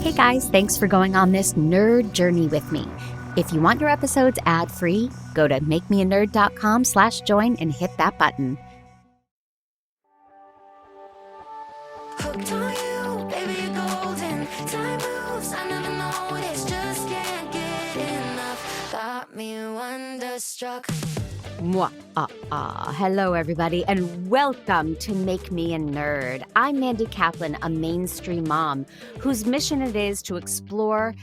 Hey guys, thanks for going on this nerd journey with me. If you want your episodes ad-free, go to makemeanerd.com/join and hit that button. Hooked on you, baby, you're golden. Time moves, I never noticed. Just can't get enough. Got me wonderstruck. Hello, everybody, and welcome to Make Me a Nerd. I'm Mandy Kaplan, a mainstream mom whose mission it is to explore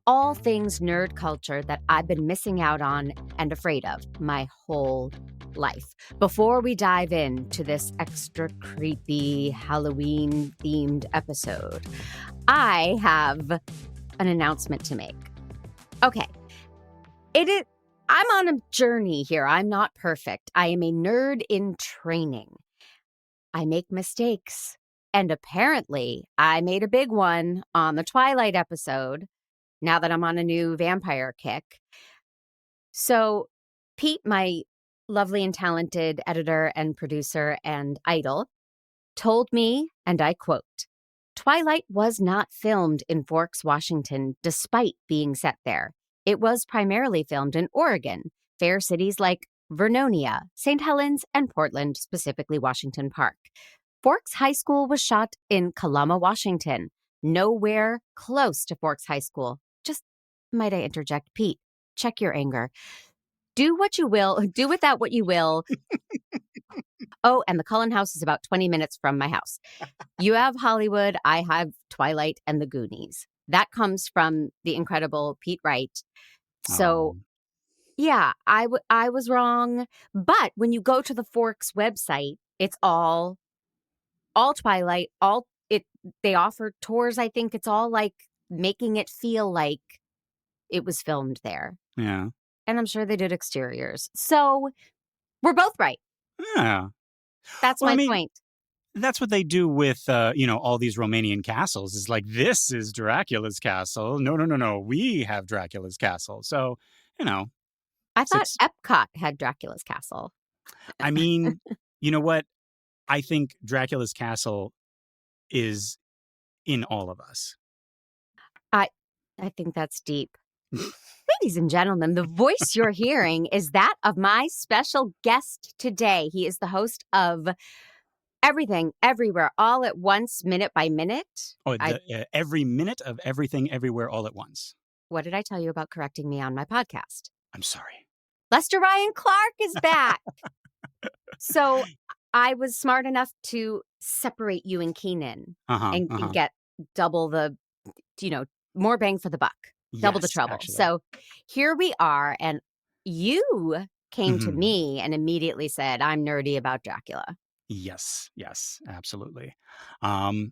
all things nerd culture that I've been missing out on and afraid of my whole life. Before we dive into this extra creepy Halloween-themed episode, I have an announcement to make. Okay, I'm on a journey here. I'm not perfect. I am a nerd in training. I make mistakes. And apparently, I made a big one on the Twilight episode, now that I'm on a new vampire kick. So, Pete, my lovely and talented editor and producer and idol, told me, and I quote, "Twilight was not filmed in Forks, Washington, despite being set there. It was primarily filmed in Oregon, fair cities like Vernonia, St. Helens, and Portland, specifically Washington Park. Forks High School was shot in Kalama, Washington, nowhere close to Forks High School." Just might I interject, Pete, check your anger. Do what you will, do with that what you will. Oh, and the Cullen House is about 20 minutes from my house. You have Hollywood, I have Twilight and the Goonies. That comes from the incredible Pete Wright. So, yeah, I was wrong. But when you go to the Forks website, it's all Twilight, they offer tours. I think it's all like making it feel like it was filmed there. Yeah. And I'm sure they did exteriors. So we're both right. Yeah. That's my point. That's what they do with, all these Romanian castles. Is like, this is Dracula's castle. No. We have Dracula's castle. So, I thought Epcot had Dracula's castle. I mean, you know what? I think Dracula's castle is in all of us. I think that's deep. Ladies and gentlemen, the voice you're hearing is that of my special guest today. He is the host of Everything, Everywhere, All at Once, Minute by Minute. Oh, every minute of Everything, Everywhere, All at Once. What did I tell you about correcting me on my podcast? I'm sorry. Lester Ryan Clark is back. So I was smart enough to separate you and Keenan and get double the, more bang for the buck, double the trouble. Actually. So here we are. And you came to me and immediately said, I'm nerdy about Dracula. Yes, absolutely. I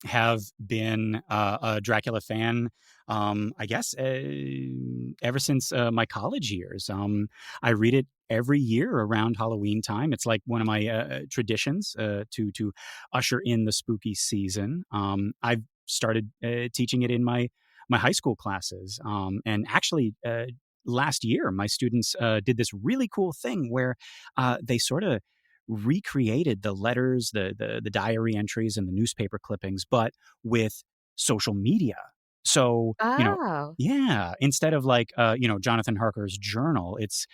have been a Dracula fan, I guess, ever since my college years. I read it every year around Halloween time. It's like one of my traditions to usher in the spooky season. I've started teaching it in my high school classes, and actually last year, my students did this really cool thing where they sort of recreated the letters, the diary entries, and the newspaper clippings, but with social media. So, instead of like, Jonathan Harker's journal, it's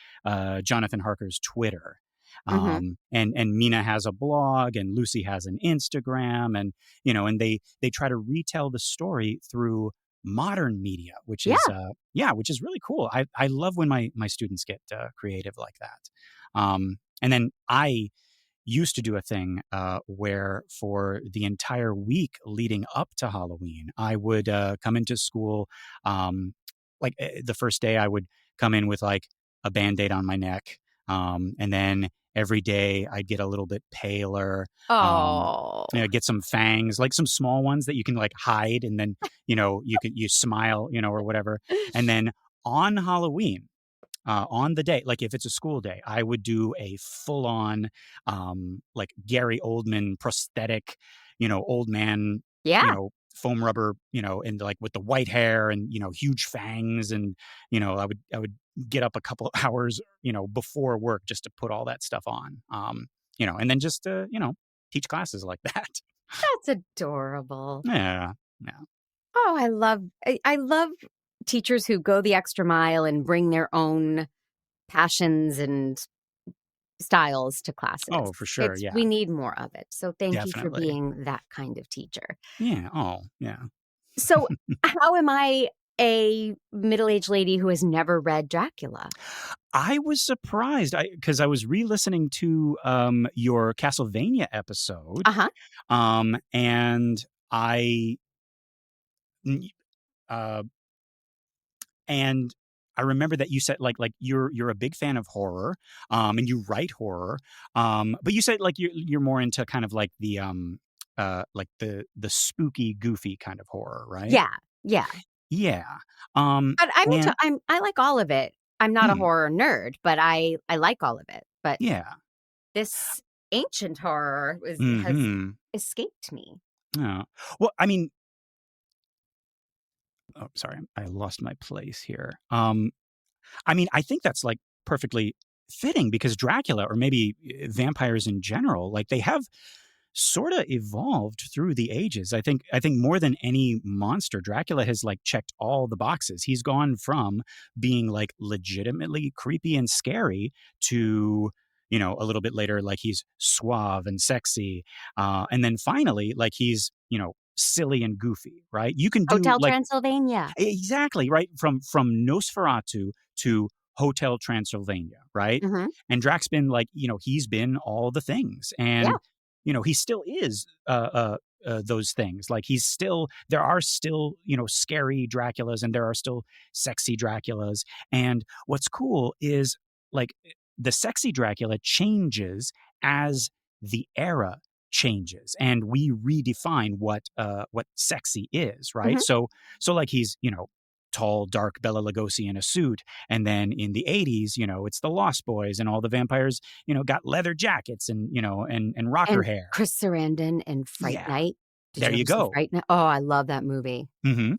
Jonathan Harker's Twitter. And Mina has a blog, and Lucy has an Instagram, and they try to retell the story through modern media, which is really cool. I love when my students get creative like that. And then I used to do a thing where for the entire week leading up to Halloween, I would come into school. The first day, I would come in with like a Band-Aid on my neck, and then every day I'd get a little bit paler. Get some fangs, like some small ones that you can like hide, and then you smile, or whatever. And then on Halloween, on the day, like if it's a school day, I would do a full-on like Gary Oldman prosthetic, old man, foam rubber, and like with the white hair and huge fangs, and I would get up a couple hours before work just to put all that stuff on, and then just teach classes like that. That's adorable. Yeah. Yeah. Oh, I love teachers who go the extra mile and bring their own passions and styles to classes. Oh, for sure. Yeah. We need more of it. So thank you for Definitely. being that kind of teacher. Yeah. Oh, yeah. So how am I a middle-aged lady who has never read Dracula? I was surprised because I was re-listening to your Castlevania episode, Uh-huh. and I n- uh, and I remember that you said like you're a big fan of horror, and you write horror, but you said like you're more into kind of like the spooky, goofy kind of horror, right? Yeah. Yeah. Yeah, But and I like all of it. I'm not a mm, horror nerd, but I like all of it. But yeah, this ancient horror has hmm, escaped me. yeah. Well, I mean, oh, sorry, I lost my place here. I mean, I think that's like perfectly fitting because Dracula, or maybe vampires in general, like they have sort of evolved through the ages. I think more than any monster, Dracula has like checked all the boxes. He's gone from being like legitimately creepy and scary to, a little bit later, like he's suave and sexy, and then finally, like he's silly and goofy. Right? You can do Hotel like Transylvania. exactly right from Nosferatu to Hotel Transylvania, right? Mhm. And Drax been like, he's been all the things, Yeah. and he still is those things. Like there are still scary Draculas, and there are still sexy Draculas. And what's cool is like the sexy Dracula changes as the era changes, and we redefine what sexy is, right? Mhm. So like he's tall, dark Bela Lugosi in a suit, and then in the 80s, it's the Lost Boys, and all the vampires, got leather jackets and and rocker And hair. Chris Sarandon in Fright Yeah, Night. Did there you you ever see go. Fright Night? Oh, I love that movie. Hmm.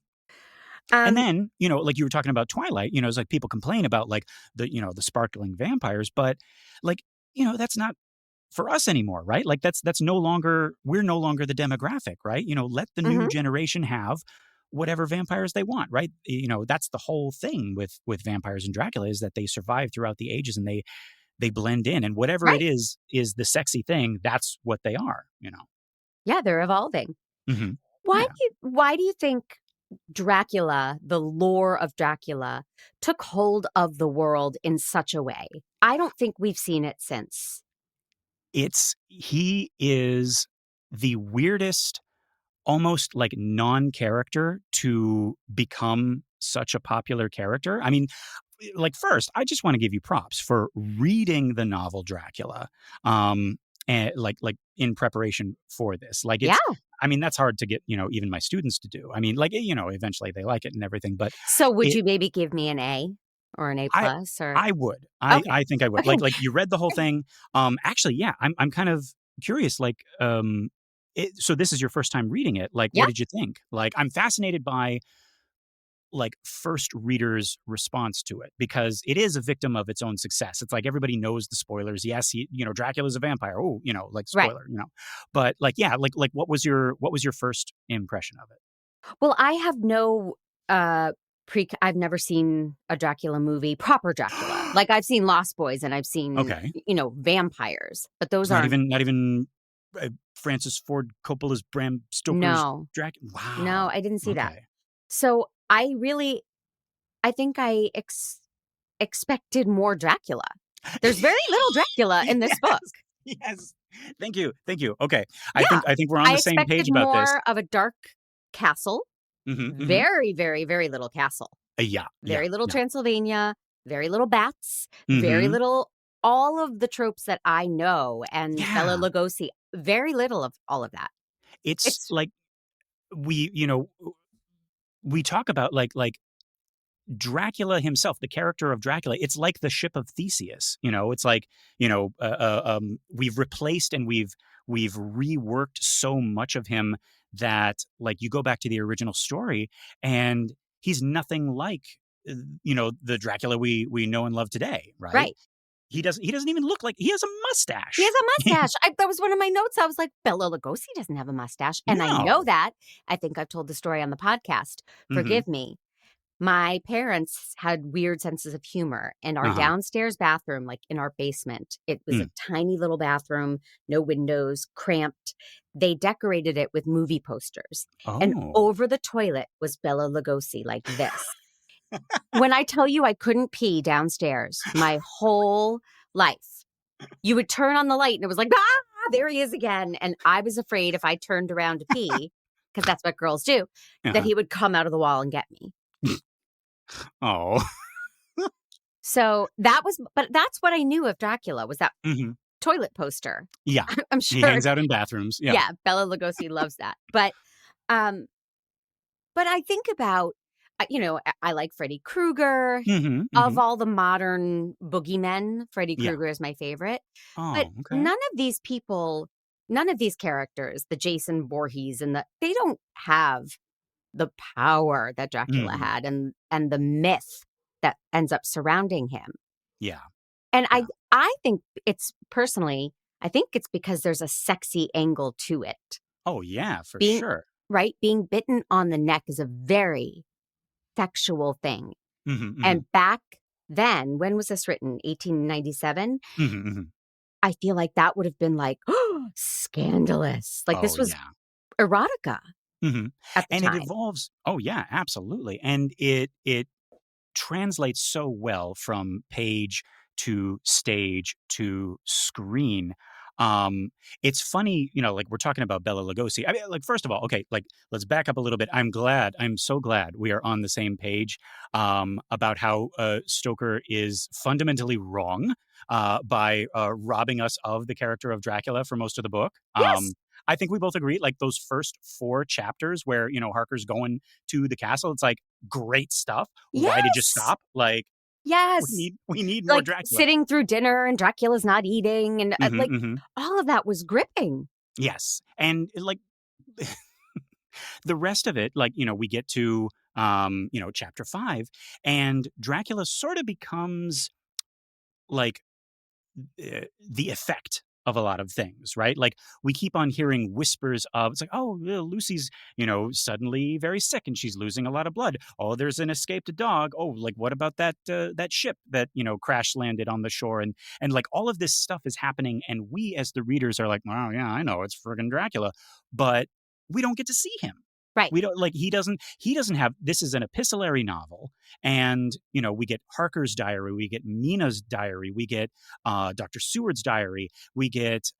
And Um, then like you were talking about Twilight, it's like people complain about like the sparkling vampires, but like that's not for us anymore, right? Like that's no longer we're no longer the demographic, right? Let the new mhm. generation have whatever vampires they want, right? That's the whole thing with vampires and Dracula is that they survive throughout the ages, and they blend in, and whatever it Right. is the sexy thing, that's what they are. Yeah, they're evolving. Hmm. Why Yeah. do you think Dracula, the lore of Dracula, took hold of the world in such a way? I don't think we've seen it since. He is the weirdest, almost like non-character to become such a popular character. I mean, like first, I just want to give you props for reading the novel Dracula, and like in preparation for this. Like Yeah. I mean, that's hard to get even my students to do. I mean, like eventually they like it and everything, but So would it you maybe give me an A or an A I plus or I would. okay. I think I would. Okay. Like you read the whole thing. Actually, yeah, I'm kind of curious. Like, so this is your first time reading it. Like, what Yeah. did you think? Like, I'm fascinated by like first readers' response to it because it is a victim of its own success. It's like everybody knows the spoilers. Yes, Dracula's a vampire. Oh, like Right. spoiler. But like, yeah, like what was your first impression of it? Well, I have no I've never seen a Dracula movie, proper Dracula. Like I've seen Lost Boys and I've seen, Okay, vampires, but those not aren't. even not even Francis Ford Coppola's Bram Stoker's No. Dracula. No, Wow. I didn't see that. Okay. So I think I expected more Dracula. There's very little Dracula in this book. Yes, yes. Thank you, thank you. Okay, I Yeah. think I think we're on I the same expected page about this. more of a dark castle. Mhm, mhm. Very, very, very little castle. Yeah, yeah, Very little yeah. Transylvania, very little bats, very Mhm. little all of the tropes that I know and Bela Yeah. Lugosi, very little of all of that. It's It's like we, we talk about like Dracula himself, the character of Dracula. It's like the ship of Theseus. It's like we've replaced and we've reworked so much of him that like you go back to the original story and he's nothing like the Dracula we know and love today, right? right. he doesn't even look like he has a He has mustache. a mustache. That was one of my notes. I was like, Bela Lugosi doesn't have a mustache. And I know No. that. I think I've told the story on the podcast. Mhm. Forgive me. My parents had weird senses of humor, and our Uh-huh. downstairs bathroom, like in our basement, it was a Mm. tiny little bathroom, no windows, cramped. They decorated it with movie posters. And Oh. over the toilet was Bela Lugosi like this. When I tell you I couldn't pee downstairs my whole life, you would turn on the light and it was like, there he is again. And I was afraid if I turned around to pee, because that's what girls do, that Uh-huh. he would come out of the wall and get me. Oh. So but that's what I knew of Dracula was that Mhm. toilet poster. Yeah. I'm He sure, hangs out in bathrooms. Yeah. yeah, Bela Lugosi loves that. Um, but I think about, I like Freddy Krueger. Mhm. Of Mhm. all the modern boogeymen, Freddy Yeah. Krueger is my favorite. But Oh, okay. none of these people, none of these characters, the Jason Voorhees they don't have the power that Dracula Mhm. had and the myth that ends up surrounding him. Yeah. And Yeah. I think I think it's because there's a sexy angle to it. Oh, yeah, for Being sure. right, being bitten on the neck is a very sexual thing. Mhm. Mhm. And back then, when was this written? 1897? Mhm. Mhm. I feel like that would have been like, scandalous. Like Oh, this was yeah. erotica Mhm. at the And it time. evolves. Oh, yeah, absolutely. And it translates so well from page to stage to screen. Um, it's funny, like we're talking about Bela Lugosi. I mean, like, first of all, okay, like let's back up a little bit. I'm so glad we are on the same page about how Stoker is fundamentally wrong by robbing us of the character of Dracula for most of the book. Yes. I think we both agree, like those first 4 chapters where Harker's going to the castle. It's like great stuff. Why did you Yes. stop? Like, Yes. we need more Like Dracula. sitting through dinner and Dracula's not eating and Mhm, like mhm. all of that was gripping. Yes, and, like, the rest of it, like, we get to, chapter 5, and Dracula sorta becomes, like, the effect of a lot of things, right? Like we keep on hearing whispers of it's like, oh, Lucy's, suddenly very sick and she's losing a lot of blood. Oh, there's an escaped dog. Oh, like what about that ship that crash landed on the shore and like all of this stuff is happening, and we as the readers are like, oh yeah, I know it's friggin' Dracula, but we don't get to see him. Right. We don't like he doesn't have this is an epistolary novel, and we get Harker's diary, we get Mina's diary, we get Dr. Seward's diary. We get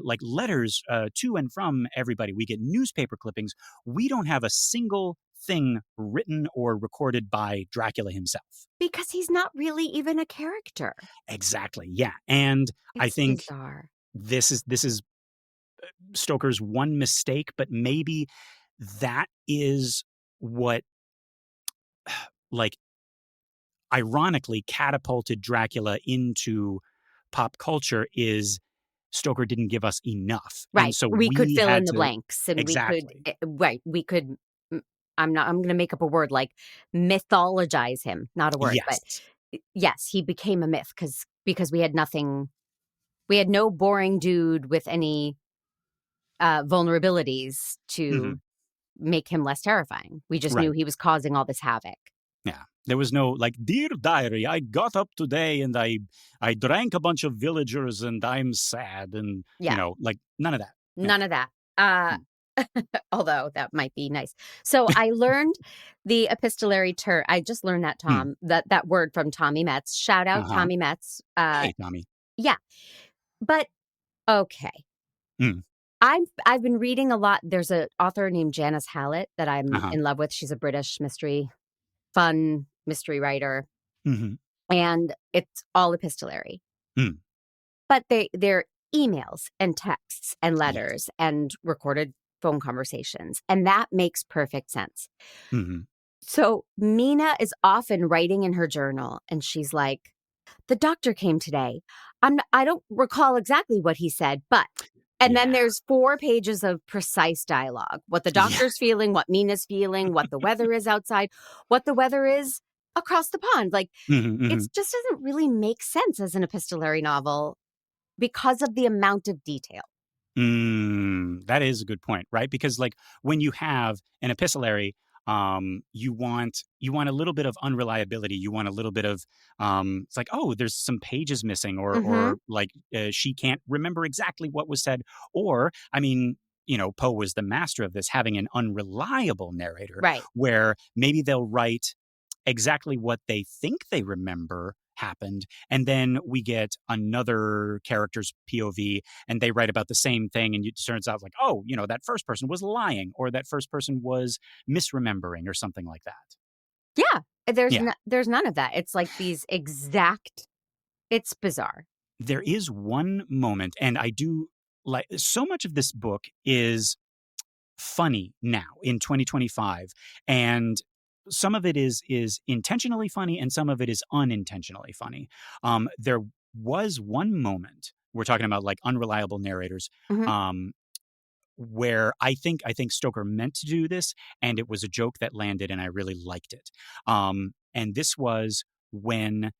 like letters to and from everybody. We get newspaper clippings. We don't have a single thing written or recorded by Dracula himself. Because he's not really even a character. Exactly. Yeah. And I It's think bizarre. this is Stoker's one mistake, but maybe that is what like ironically catapulted Dracula into pop culture is Stoker didn't give us enough. And Right. so We could we fill in had the to blanks and exactly. we could mm, I'm going to make up a word like mythologize him, not a word, but Yes. yes, he became a myth because we had no boring dude with any vulnerabilities to Mhm. make him less terrifying. We just knew Right. he was causing all this havoc. Yeah. There was no like, "Dear diary, I got up today and I drank a bunch of villagers and I'm sad," and, Yeah, like, none of that. Yeah. none of that. Uh Mm. although that might be nice. So I learned the epistolary term. I just learned that Mm. that word from Tommy Metz. Shout out Uh-huh. Tommy Metz. Hey, Tommy. Yeah, but okay. Mm. I've been reading a lot. There's an author named Janice Hallett that I'm Uh-huh. in love with. She's a British fun mystery writer, Mhm. and it's all epistolary. Mm. But they're emails and texts and Yes. letters and recorded phone conversations, and that makes perfect sense. Mhm. So Mina is often writing in her journal, and she's like, "The doctor came today. I don't recall exactly what he said, but." And then Yeah. there's 4 pages of precise dialogue. What the Yeah. doctor's feeling, what Mina's feeling, what the weather is outside. What the weather is across the pond. Like, Mhm, it mhm. just doesn't really make sense as an epistolary novel because of the amount of detail. That is a good point, right? Because like when you have an epistolary, you want a little bit of unreliability. You want a little bit of it's like, oh, there's some pages missing, Mm-hmm. or like she can't remember exactly what was said, or I mean. Poe was the master of this, having an unreliable narrator Right. where maybe they'll write exactly what they think they remember happened. And then we get another character's POV and they write about the same thing. And it turns out like, oh, that first person was lying or that first person was misremembering or something like that. Yeah. Yeah. There's none of that. It's like these exact. It's bizarre. There is one moment, and I do like so much of this book is funny now in 2025, and some of it is intentionally funny and some of it is unintentionally funny. There was one moment, we're talking about like unreliable narrators, Hmm. um, where I think Stoker meant to do this, and it was a joke that landed, and I really liked it. And this was when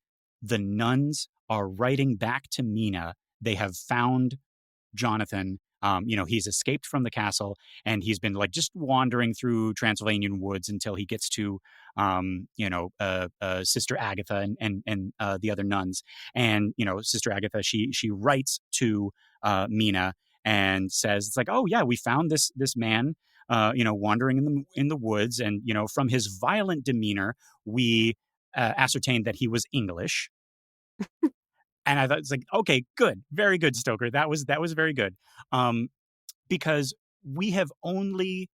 the nuns are writing back to Mina. They have found Jonathan. He's escaped from the castle and he's been like just wandering through Transylvanian woods until he gets to, Sister Agatha and the other nuns. And Sister Agatha, she writes to Mina and says, "It's like, oh yeah, we found this man, wandering in the woods, and from his violent demeanor, we ascertained that he was English." And I thought it's like, okay, good, very good, Stoker. That was very good, um, because we have only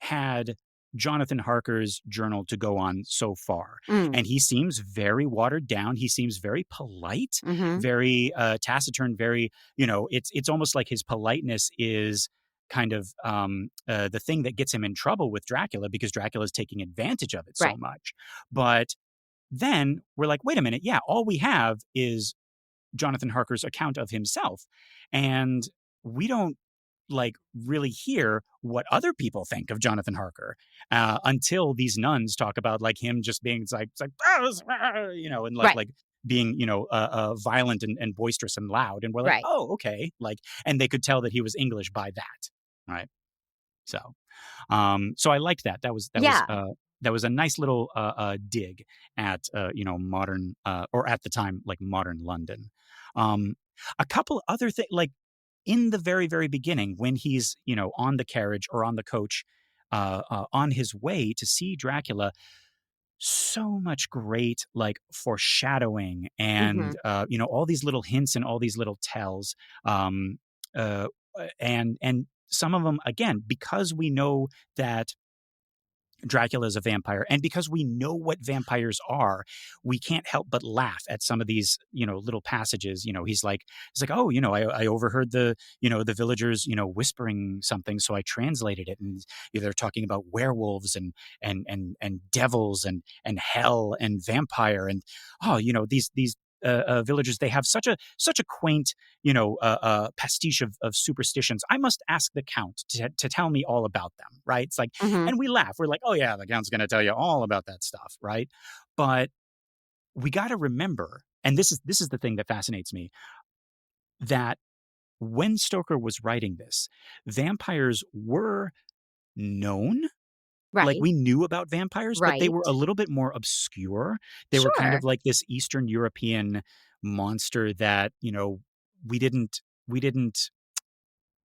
had Jonathan Harker's journal to go on so far, Mm. and he seems very watered down. He seems very polite, Hmm. very taciturn. Very, it's almost like his politeness is kind of the thing that gets him in trouble with Dracula because Dracula is taking advantage of it so Right. much. But then we're like, wait a minute, yeah, all we have is Jonathan Harker's account of himself. And we don't like really hear what other people think of Jonathan Harker until these nuns talk about like him just being it's like and like Right. like being violent and boisterous and loud, and we're like, Right. oh, okay, like, and they could tell that he was English by that, right? So so I liked that. Yeah. That was a nice little dig at modern, or at the time like modern London. Um, a couple other things, like in the very very beginning when he's on the carriage or on the coach, on his way to see Dracula. So much great like foreshadowing Hmm. and all these little hints and all these little tells, um, uh, and some of them again because we know that Dracula is a vampire. And because we know what vampires are, we can't help but laugh at some of these, little passages. He's like, oh, I overheard the villagers, whispering something. So I translated it. And they're talking about werewolves and devils and hell and vampire. And, oh, these villagers, they have such a quaint, pastiche of superstitions. I must ask the count to tell me all about them, right? It's like, Hmm. and we laugh. We're like, oh yeah, the count's going to tell you all about that stuff, right? But we got to remember, and this is the thing that fascinates me, that when Stoker was writing this, vampires were known. Like Right. we knew about vampires, but they Right. were a little bit more obscure. They were kind of Sure. like this Eastern European monster that we didn't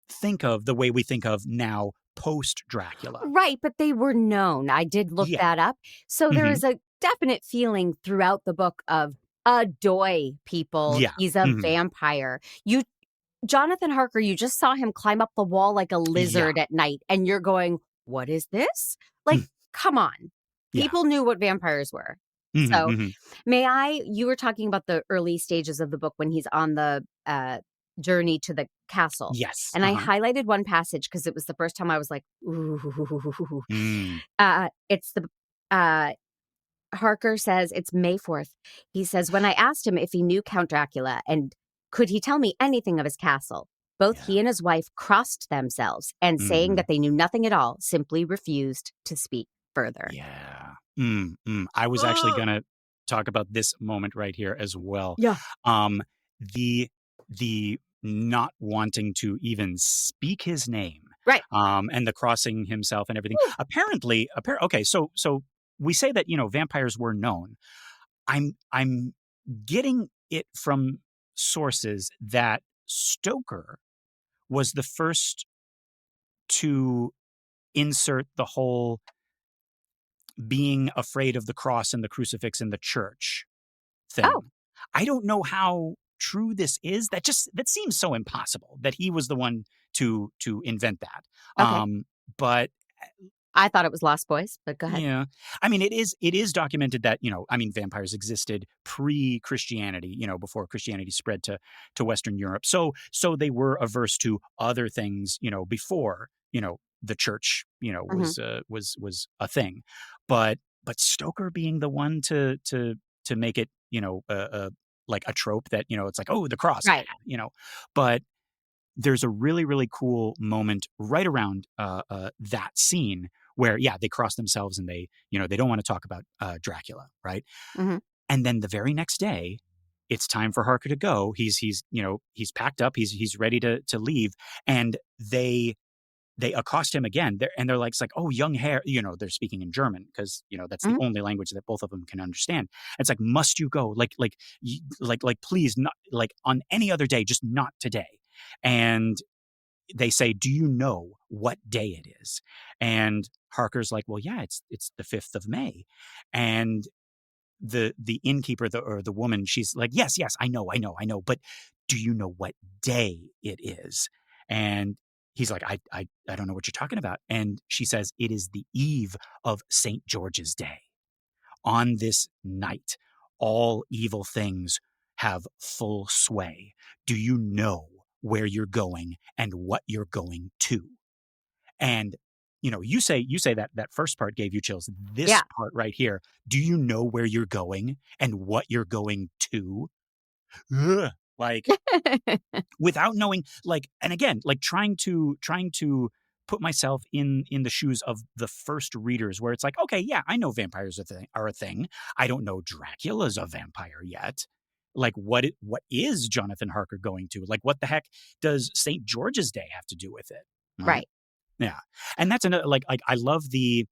think of the way we think of now post Dracula. Right, but they were known. I did look Yeah. that up. So there Hmm. is a definite feeling throughout the book of adoy people. Yeah. He's a Hmm. vampire. You Jonathan Harker, you just saw him climb up the wall like a Yeah. lizard at night and you're going, "What is this?" Like, come on. Yeah. People knew what vampires were. Hmm. So, Hmm. you were talking about the early stages of the book when he's on the journey to the castle. Yes. And I Uh-huh. highlighted one passage because it was the first time I was like, ooh. Mm. It's the uh, Harker says it's May 4th. He says, when I asked him if he knew Count Dracula and could he tell me anything of his castle, both Yeah. he and his wife crossed themselves and saying Hmm. that they knew nothing at all, simply refused to speak. further. Yeah. I was actually Ugh. gonna talk about this moment right here as well. Yeah. Um, the the not wanting to even speak his name, Right. and the crossing himself and everything. Woo. Apparently, okay, so we say that, vampires were known. I'm getting it from sources that Stoker was the first to insert the whole being afraid of the cross and the crucifix in the church Oh, thing. I don't know how true this is. That seems so impossible that he was the one to invent that. okay. But I thought it was Lost Boys, but go ahead. yeah, I mean, it is documented that, I mean, vampires existed pre-Christianity, before Christianity spread to Western Europe. So they were averse to other things, before, the church, Mhm. was a thing. But Stoker being the one to make it, like a trope that, it's like, oh, the cross, Right. but there's a really, really cool moment right around that scene where, yeah, they cross themselves and they don't want to talk about Dracula, right? Mhm. And then the very next day, it's time for Harker to go. He's packed up. He's ready to leave, and they accost him again. They're like, it's like, oh, young Herr. They're speaking in German because that's the Mhm. only language that both of them can understand. It's like, must you go? Like, please, not like on any other day, just not today. And they say, do you know what day it is? And Harker's like, well, yeah, it's the 5th of May. And the innkeeper, or the woman, she's like, yes, I know, but do you know what day it is? And he's like, I don't know what you're talking about. And she says, it is the eve of St. George's Day. On this night, all evil things have full sway. Do you know where you're going and what you're going to? And you say that first part gave you chills. This Yeah. part right here, do you know where you're going and what you're going to? Ugh. Like, without knowing, like, and again, like, trying to put myself in the shoes of the first readers, where it's like, okay, yeah, I know vampires are a thing. I don't know Dracula's a vampire yet. Like, what is Jonathan Harker going to? Like, what the heck does St. George's Day have to do with it? Right? Right. Yeah. And that's another, like I love the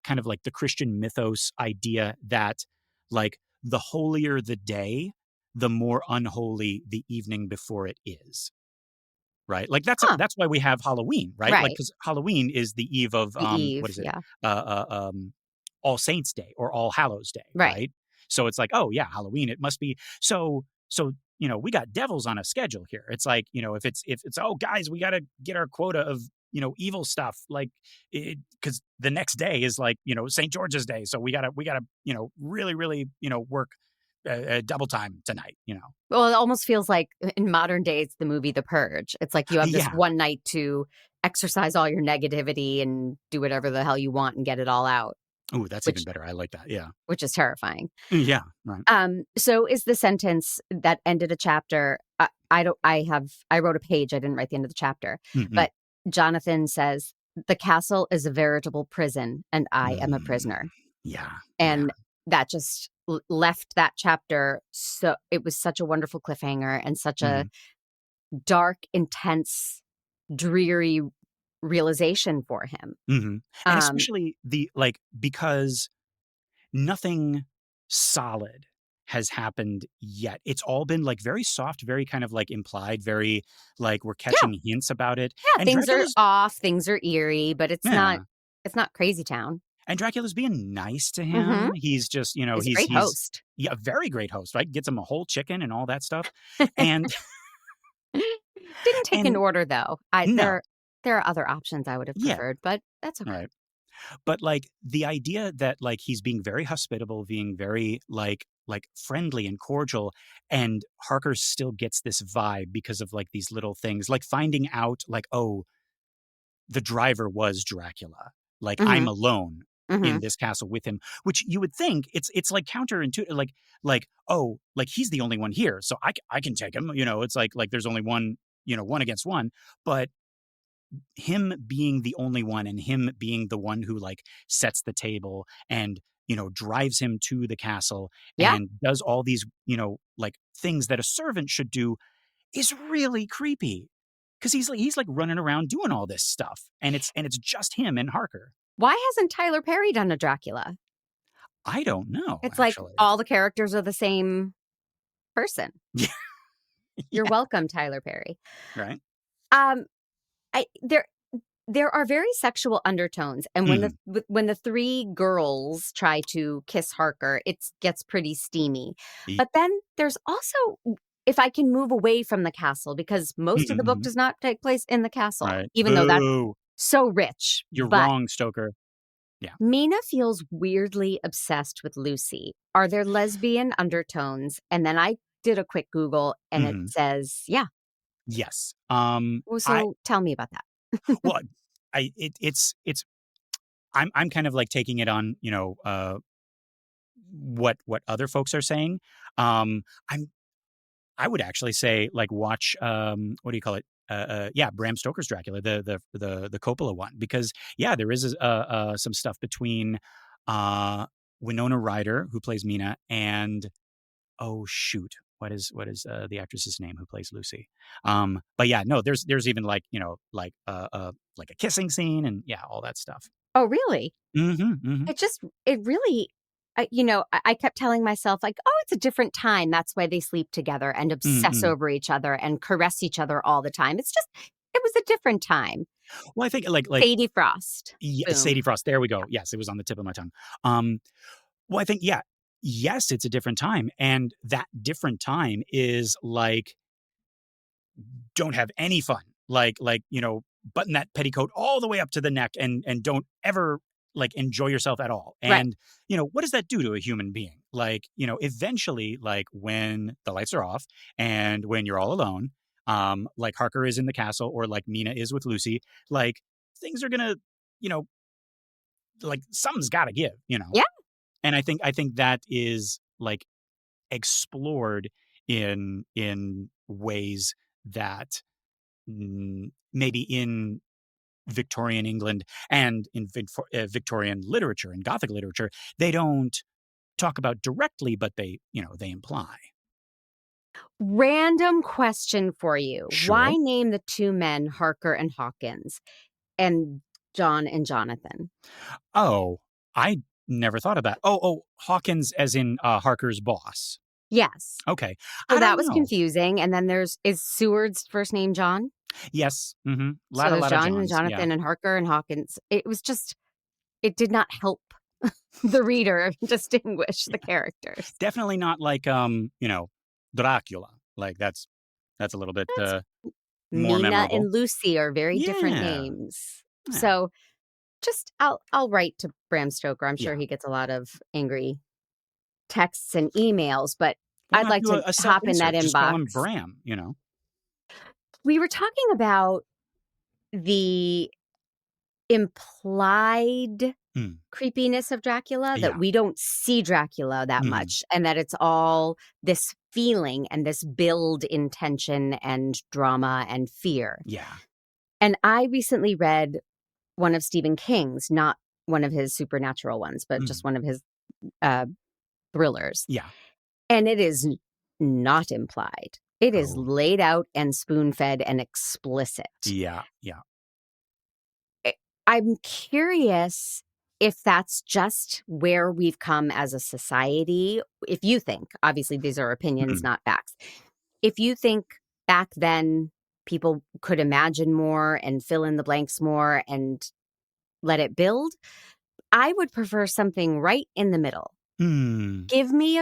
kind of like the Christian mythos idea that, like, the holier the day, the more unholy the evening before it is. Right? Like, Huh. that's why we have Halloween, right? Like, Right. because Halloween is the eve of, The what Eve. is it? Yeah. All Saints Day or All Hallows Day, Right. right? So it's like, oh yeah, Halloween. It must be so. We got devils on a schedule here. It's like, if it's oh guys, we got to get our quota of evil stuff, like, because the next day is like St. George's Day, so we gotta really really work double time tonight. Well, it almost feels like in modern days, the movie The Purge. It's like you have this Yeah. one night to exercise all your negativity and do whatever the hell you want and get it all out, Oh, that's even which better. I like that. Yeah. which is terrifying. Yeah. Right. So is the sentence that ended a chapter? I wrote a page. I didn't write the end of the chapter, Mm-mm. but Jonathan says the castle is a veritable prison, and I am a Mm. prisoner, Yeah. Yeah. and that just left that chapter. So it was such a wonderful cliffhanger and such a Mhm. dark, intense, dreary realization for him. Mhm. And Um, especially because nothing solid has happened yet. It's all been, like, very soft, very kind of, like, implied, very, like, we're yeah, catching hints about it. yeah, And things are Dracula's off, things are eerie, but Yeah. it's not crazy town. And Dracula's being nice to Mhm. him. He's just, He's a great he's host. yeah, a very great host, right? Gets him a whole chicken and all that stuff. And Didn't take an and order though. I no. there are other options I would have Yeah. preferred, but that's okay. Right. But, like, the idea that, like, he's being very hospitable, being very, like friendly and cordial, and Harker still gets this vibe because of, like, these little things, like finding out, like, oh, the driver was Dracula. Like, I'm Mhm. alone in Mhm. this castle with him, which you would think it's like counterintuitive, like, oh, like, he's the only one here, so I can take him. It's like there's only one, one against one, but him being the only one and him being the one who like sets the table and drives him to the castle Yeah. and does all these like things that a servant should do is really creepy because he's like running around doing all this stuff and it's just him and Harker. Why hasn't Tyler Perry done a Dracula? I don't know, It's like actually. all the characters are the same person. Yeah. You're Yeah, welcome, Tyler Perry. right. Um, there are very sexual undertones, and Mhm. when the three girls try to kiss Harker, it gets pretty steamy. Ye But then there's also, if I can move away from the castle, because most of the book Mhm. does not take place in the castle, Right. even though that's Boo. so rich. You're But wrong, Stoker. Yeah. Mina feels weirdly obsessed with Lucy. Are there lesbian undertones? And then I did a quick Google, and it Mhm. says, yeah. Yes. Well, I so tell me about that. well, it's I'm kind of like taking it on, what other folks are saying. I'm I would actually say like watch what do you call it? Yeah, Bram Stoker's Dracula, the Coppola one, because yeah, there is some stuff between uh Winona Ryder, who plays Mina, and oh shoot, what is the actress's name who plays Lucy? But yeah, no, there's even like like a kissing scene and yeah, all that stuff. Oh, really? Mm-hmm. Mm-hmm. It really, I kept telling myself, like, oh, it's a different time. That's why they sleep together and obsess Mm-hmm. over each other and caress each other all the time. It was a different time. Well, I think like Sadie Frost. yeah, Sadie Boom. Frost. There we go. Yes, it was on the tip of my tongue. Um, well, I think yeah, yes, it's a different time, and that different time is like don't have any fun. Like button that petticoat all the way up to the neck and don't ever like enjoy yourself at all. Right. And what does that do to a human being? Like eventually, like when the lights are off and when you're all alone, like Harker is in the castle or like Mina is with Lucy, like things are gonna, you know, like something's got to give. Yeah. And I think that is like explored in ways that maybe in Victorian England and in Victorian literature and Gothic literature, they don't talk about directly, but they imply. Random question for you. Sure. Why name the two men Harker and Hawkins and John and Jonathan? Oh, I never thought about. Oh, Hawkins, as in Harker's boss. Yes. Okay, So I that don't was know. confusing. And then is Seward's first name John? Yes, mm-hmm. So there's Lot of John and Johns. Yeah, Jonathan and Harker and Hawkins. It did not help the reader distinguish the characters. definitely not like Dracula. Like that's a little bit That's more Mina memorable. and Lucy are very different Yeah, names. yeah, So I'll write to Bram Stoker. I'm sure yeah. he gets a lot of angry texts and emails, but Why I'd not like do to a hop in that self-insert? Just call him inbox. Bram. We were talking about the implied Mm, creepiness of Dracula, that yeah. we don't see Dracula that Mhm. much, and that it's all this feeling and this build in tension and drama and fear. Yeah. And I recently read one of Stephen King's, not one of his supernatural ones, but Mm, just one of his uh, thrillers. yeah. And it is not implied. It is Oh, laid out and spoon fed and explicit. yeah, yeah. I- I'm curious if that's just where we've come as a society. If you think, obviously, these are opinions, Mhm. not facts. If you think back then people could imagine more and fill in the blanks more and let it build, I would prefer something right in the middle. Mm. Give me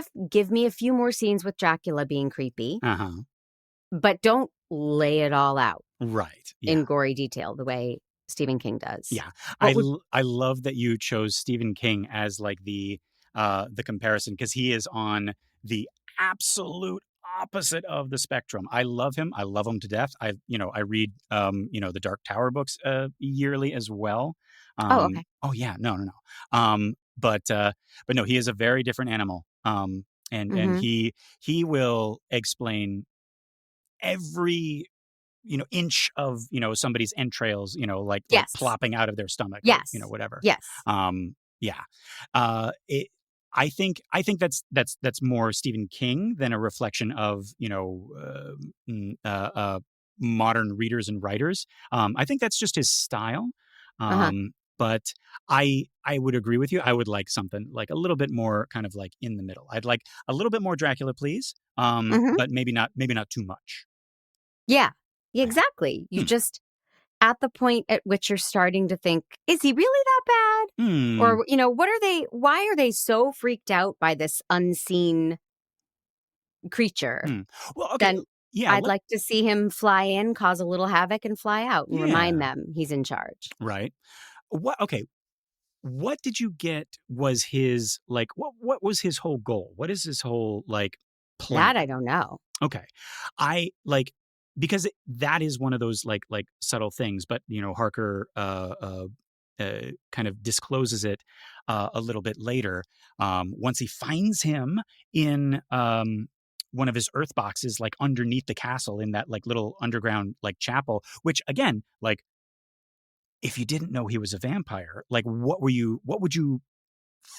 a few more scenes with Dracula being creepy, Uh-huh. but don't lay it all out Right. Yeah. in gory detail the way Stephen King does. Yeah. What would I love that you chose Stephen King as like the comparison because he is on the absolute opposite of the spectrum. I love him. I love him to death. I read the Dark Tower books yearly as well. Oh, okay. Oh yeah, no. But no, he is a very different animal. And Mhm. he will explain every inch of somebody's entrails, like Yes. plopping out of their stomach, or Yes. whatever. Yes. Yeah. It. I think that's more Stephen King than a reflection of modern readers and writers. I think that's just his style. Uh-huh. But I would agree with you. I would like something like a little bit more kind of like in the middle. I'd like a little bit more Dracula, please. Mhm. But maybe not too much. Yeah. Yeah, Yeah. exactly. You Hmm. just at the point at which you're starting to think, "Is he really that bad?" Hmm. Or, what are they why are they so freaked out by this unseen creature? Hmm. Well, okay. Then Yeah. I'd like to see him fly in, cause a little havoc, and fly out and remind Yeah. them he's in charge. Right. What? Okay. What did you get was his like what was his whole goal? What is his whole like plan? That I don't know. Okay. I like because that is one of those like subtle things, but Harker kind of discloses it a little bit later. Once he finds him in one of his earth boxes, like underneath the castle in that like little underground like chapel, which again, like if you didn't know he was a vampire, like what would you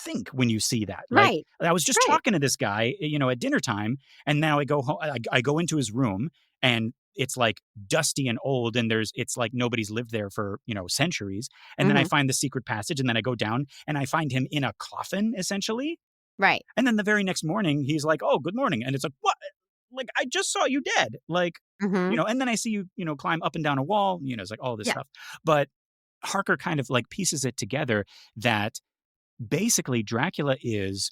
think when you see that? Like Right. I was just Right. talking to this guy, at dinner time, and now I go home, I go into his room and it's like dusty and old and it's like nobody's lived there for, centuries. And then I Mhm. find the secret passage and then I go down and I find him in a coffin essentially. Right. And then the very next morning he's like, "Oh, good morning." And it's like, "What? Like I just saw you dead." Like, Mhm. and then I see you, climb up and down a wall, it's like all this Yeah. stuff. But Harker kind of like pieces it together that basically Dracula is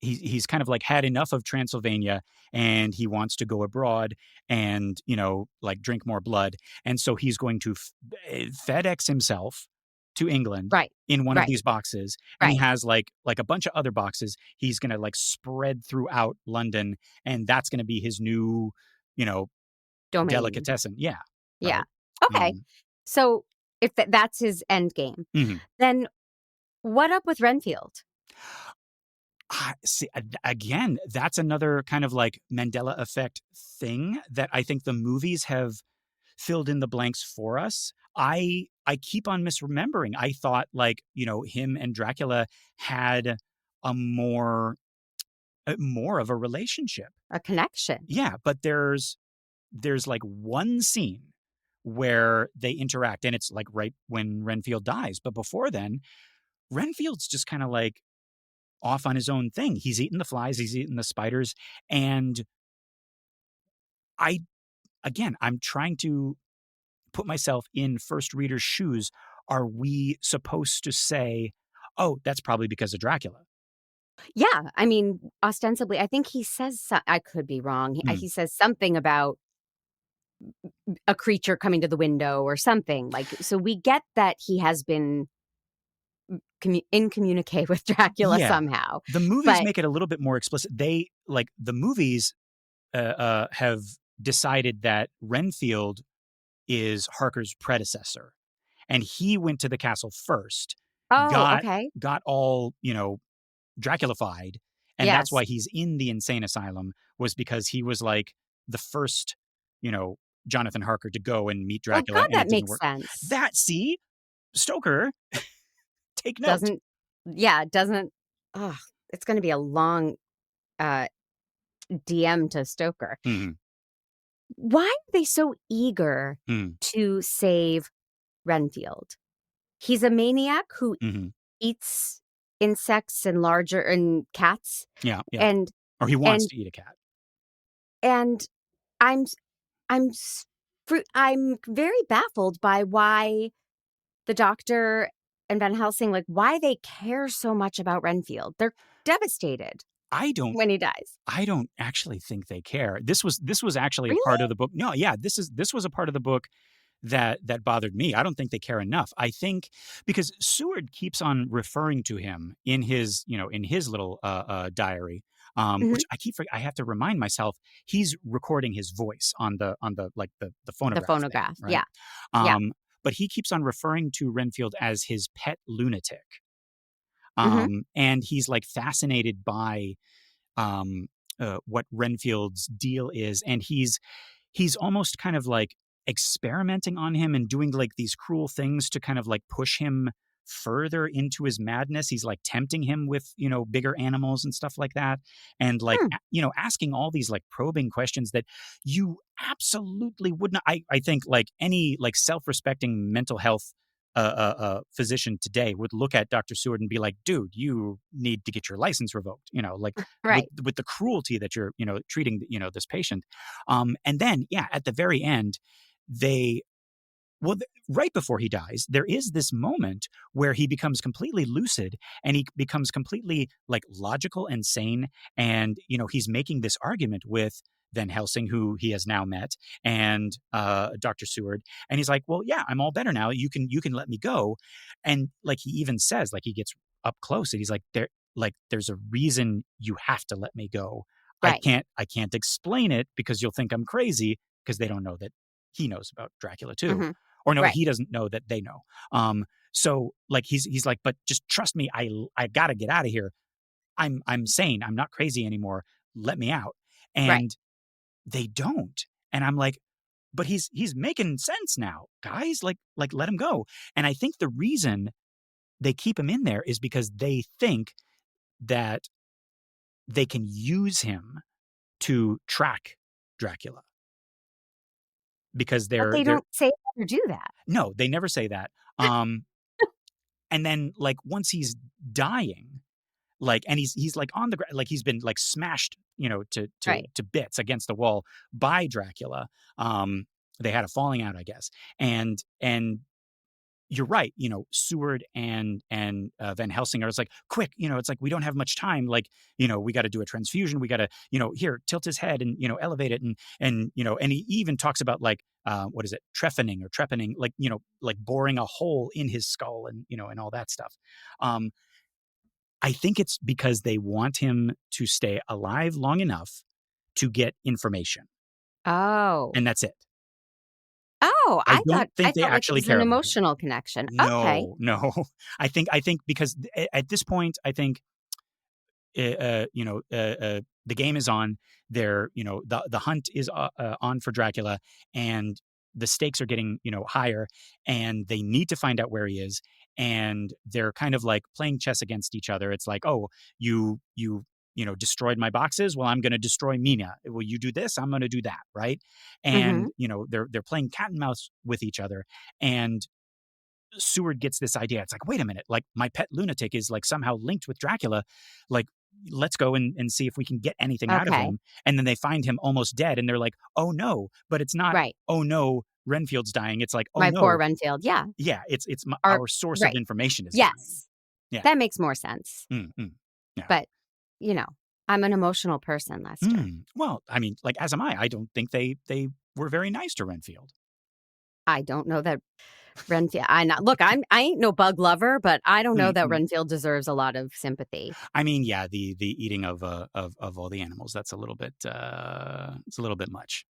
he's kind of like had enough of Transylvania and he wants to go abroad and like drink more blood, and so he's going to FedEx himself to England Right. in one of Right. these boxes, and he Right. has like a bunch of other boxes he's going to like spread throughout London, and that's going to be his new you know Domain. delicatessen. Yeah. Yeah. Right. Okay. So if that's his end game, Mhm. then what up with Renfield? See, again, that's another kind of like Mandela effect thing that I think the movies have filled in the blanks for us. I keep on misremembering. I thought like, him and Dracula had a more of a relationship. A connection. Yeah, but there's like one scene where they interact and it's like right when Renfield dies. But before then, Renfield's just kind of like off on his own thing. He's eating the flies, he's eating the spiders. And I, again, I'm trying to put myself in first reader's shoes. Are we supposed to say, oh, that's probably because of Dracula? Yeah, I mean, ostensibly, I think he says I could be wrong. Hmm. He says something about a creature coming to the window or something, like, so we get that he has been in communique with Dracula Yeah. somehow, The movies but make it a little bit more explicit. They like the movies have decided that Renfield is Harker's predecessor, and he went to the castle first, oh, got okay. got all Draculafied, and that's why Yes. he's in the insane asylum, was because he was like the first, you know, Jonathan Harker to go and meet Well, Dracula, God, and it that didn't makes work. sense. That see, Stoker, take note. Doesn't yeah, it doesn't ugh, it's gonna be a long, uh, DM to Stoker. Mhm, Why are they so eager mhm, to save Renfield? He's a maniac who mhm. eats insects and cats, Yeah, yeah. and Or he wants and to eat a cat. and I'm s I'm s I'm very baffled by why the Doctor and Van Helsing, like, why they care so much about Renfield. They're devastated I don't when he dies. I don't actually think they care. This was actually a part Really? of the book. No, yeah, this was a part of the book that bothered me. I don't think they care enough. I think because Seward keeps on referring to him in his little diary, which Mhm. I have to remind myself he's recording his voice on the like the The phonograph thing, phonograph. right? Yeah. Yeah. Um, but he keeps on referring to Renfield as his pet lunatic, Mhm. and he's like fascinated by what Renfield's deal is, and he's almost kind of like experimenting on him and doing like these cruel things to kind of like push him further into his madness. He's like tempting him with, bigger animals and stuff like that. And like, Hmm. asking all these like probing questions that you absolutely would not. I think like any like self respecting mental health physician today would look at Dr. Seward and be like, dude, you need to get your license revoked, like with, Right. with the cruelty that you're, treating, this patient. And then, yeah, at the very end, they well, right before he dies, there is this moment where he becomes completely lucid and he becomes completely like logical and sane. And, he's making this argument with Van Helsing, who he has now met, and Dr. Seward. And he's like, well, yeah, I'm all better now. You can let me go. And like he even says, like he gets up close and he's like, there's a reason you have to let me go. Right. I can't explain it because you'll think I'm crazy because they don't know that he knows about Dracula too. Mhm. Or no, Right. he doesn't know that they know. So like he's like, but just trust me, I gotta get out of here. I'm sane. I'm not crazy anymore. Let me out. Right. And they don't. And I'm like, but he's making sense now, guys. Like let him go. And I think the reason they keep him in there is because they think that they can use him to track Dracula. Because But they they're don't say or do that. no, they never say that. And then like once he's dying, like and he's like on the ground, like he's been like smashed, to Right. to bits against the wall by Dracula. They had a falling out, I guess. And you're right, Seward and Van Helsing are like, quick, it's like we don't have much time. Like, we got to do a transfusion. We got to, here, tilt his head and elevate it, and he even talks about like what is it, trepanning, like like boring a hole in his skull and and all that stuff. I think it's because they want him to stay alive long enough to get information, Oh. and that's it. Oh, I I don't I think they felt like it actually was an care about him. emotional connection. Okay. No, no. I think because at this point, I think the game is on. There, the hunt is on for Dracula, and the stakes are getting higher, and they need to find out where he is. And they're kind of like playing chess against each other. It's like, oh, destroyed my boxes. Well, I'm going to destroy Mina. Will you do this? I'm going to do that, right? And Mhm. they're playing cat and mouse with each other, and Seward gets this idea. It's like, wait a minute, like my pet lunatic is like somehow linked with Dracula. Like, let's go and see if we can get anything out of Okay. him. And then they find him almost dead. And they're like, oh no, but it's not, Right. oh no, Renfield's dying. It's like, oh My poor no. Renfield. Yeah. Yeah, it's Or our source of right. information is dying. Yes. Yeah. That makes more sense. Mm, yeah. But, you know, I'm an emotional person, Lester. Well, I mean, like, as am I. I don't think they were very nice to Renfield. I don't know that Renfield. I ain't no bug lover, but I don't know that Renfield deserves a lot of sympathy. I mean, yeah, the eating of all the animals, that's a little bit it's a little bit much.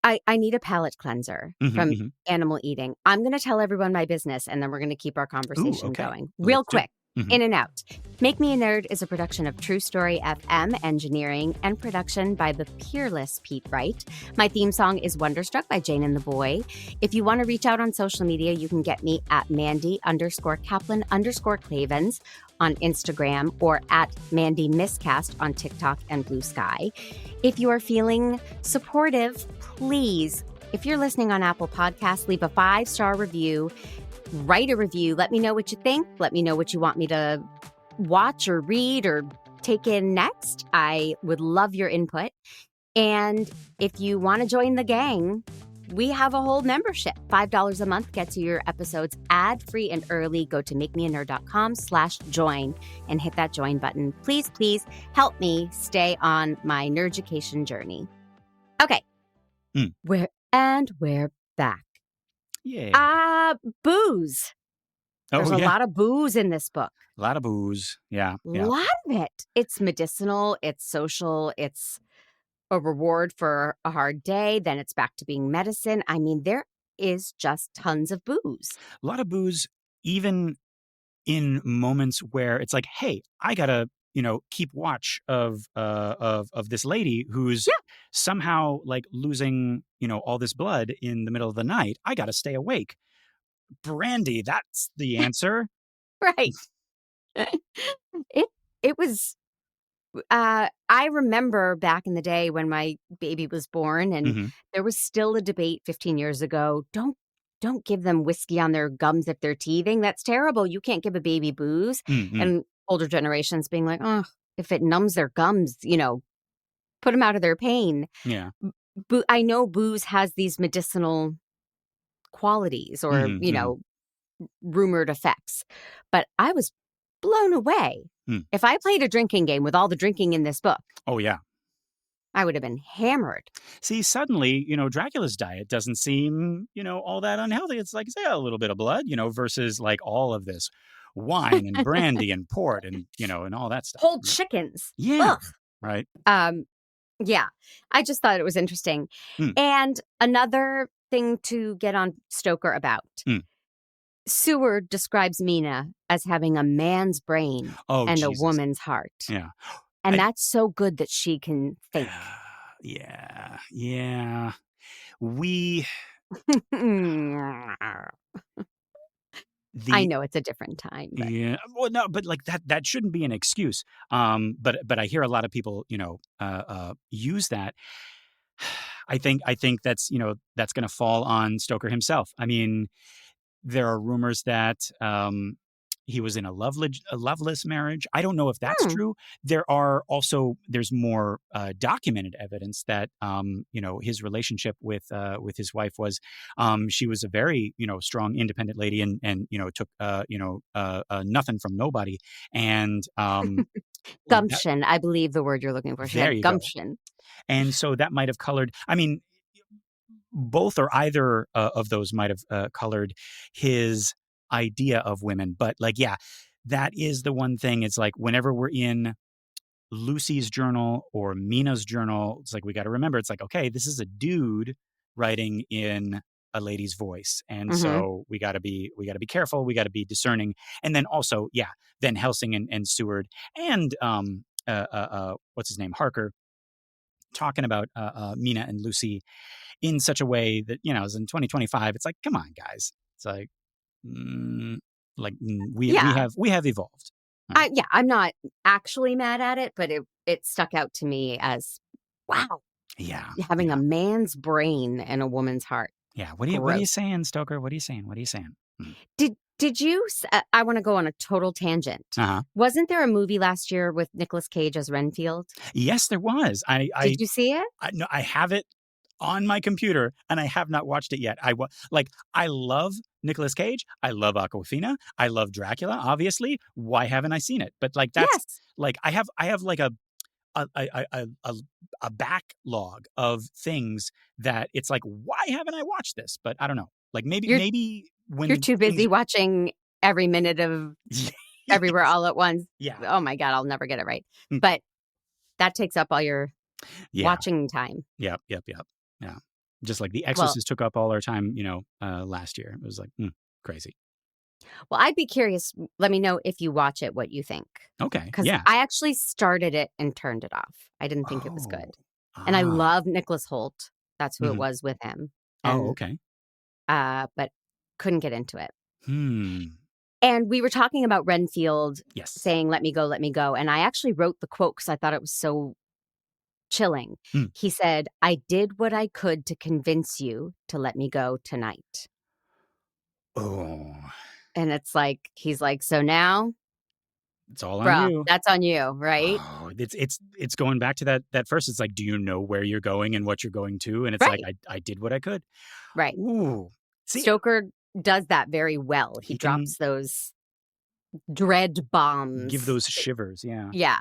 I need a palate cleanser from animal eating. I'm going to tell everyone my business, and then we're going to keep our conversation okay. going. Let's Real do it. quick, in and out. Make Me a Nerd is a production of True Story FM, engineering and production by the peerless Pete Wright. My theme song is Wonderstruck by Jane and the Boy. If you want to reach out on social media, you can get me at Mandy_Kaplan_Clavens on Instagram or at Mandy Miscast on TikTok and Blue Sky. If you are feeling supportive, please, if you're listening on Apple Podcasts, leave a 5-star review, write a review. Let me know what you think. Let me know what you want me to watch or read or take in next. I would love your input. And if you want to join the gang, we have a whole membership. $5 a month gets you your episodes ad-free and early. Go to makemeanerd.com/join and hit that join button. Please, please help me stay on my nerducation journey. Okay. We're back. Yeah. Booze. There's a lot of booze in this book. A lot of booze. Yeah. A lot of it. It's medicinal. It's social. It's a reward for a hard day. Then it's back to being medicine. I mean, there is just tons of booze. A lot of booze, even in moments where it's like, hey, I gotta, keep watch of this lady who's somehow like losing, all this blood in the middle of the night. I got to stay awake. Brandy, that's the answer. Right. It it was I remember back in the day when my baby was born and Hmm. there was still a debate 15 years ago. Don't give them whiskey on their gums if they're teething. That's terrible. You can't give a baby booze. Mm-hmm. And older generations being like, "Oh, if it numbs their gums, put them out of their pain." Yeah. I know booze has these medicinal qualities or, Hmm. Hmm. rumored effects, but I was blown away. Mm. If I played a drinking game with all the drinking in this book, Oh, yeah. I would have been hammered. See, suddenly, Dracula's diet doesn't seem, all that unhealthy. It's like, say, a little bit of blood, versus like all of this wine and brandy and port and, and all that stuff. Whole chickens. Yeah. Ugh. Right. Yeah. I just thought it was interesting. Mm. And another thing to get on Stoker about. Mm. Seward describes Mina as having a man's brain Oh, and a Jesus. woman's heart. Yeah. And that's so good that she can think. Yeah. Yeah. We, I the, know it's a different time, but yeah. Well, no, but like that shouldn't be an excuse. But I hear a lot of people, use that. I think that's going to fall on Stoker himself. I mean, there are rumors that he was in a loveless marriage. I don't know if that's true. There's more documented evidence that his relationship with his wife was she was a very strong independent lady and took nothing from nobody and gumption, I believe the word you're looking for. She there had you go. gumption. And so that might have colored. I mean, both or either of those might have colored his idea of women. But like, yeah, that is the one thing. It's like whenever we're in Lucy's journal or Mina's journal, it's like we got to remember. It's like, okay, this is a dude writing in a lady's voice, and so we got to be careful. We got to be discerning. And then also, yeah, then Helsing and Seward and what's his name, Harker, talking about Mina and Lucy in such a way that is in 2025. It's like, come on, guys. It's like, we Yeah. have evolved. Right? I'm not actually mad at it, but it stuck out to me as, wow, Yeah, having yeah. a man's brain and a woman's heart. Yeah. What are you saying, Stoker? What are you saying? Did you? I want to go on a total tangent. Uh-huh. Wasn't there a movie last year with Nicolas Cage as Renfield? Yes, there was. Did you see it? No, I have it on my computer and I have not watched it yet. I love Nicolas Cage. I love Aquafina. I love Dracula, obviously. Why haven't I seen it? But like that's Yes. like I have like a backlog of things that it's like, why haven't I watched this? But I don't know. Like maybe when you're too busy watching every minute of Everywhere All at Once. Yeah. Oh my God, I'll never get it right. But that takes up all your watching time. Yep. Yeah. Just like The Exorcist took up all our time, last year. It was like crazy. Well, I'd be curious. Let me know if you watch it, what you think. Okay. Because Yeah. I actually started it and turned it off. I didn't think it was good. And I love Nicholas Hoult. That's who it was with him. And, okay. But couldn't get into it. Hmm. And we were talking about Renfield saying, let me go. And I actually wrote the quote because I thought it was so chilling. He said, I did what I could to convince you to let me go tonight. Oh. And it's like, he's like, so now it's all on you. That's on you, right? Oh, it's going back to that first. It's like, do you know where you're going and what you're going to? And it's like, I did what I could. Right. Ooh. See, Stoker does that very well. He drops those dread bombs. Give those shivers. Yeah. Yeah.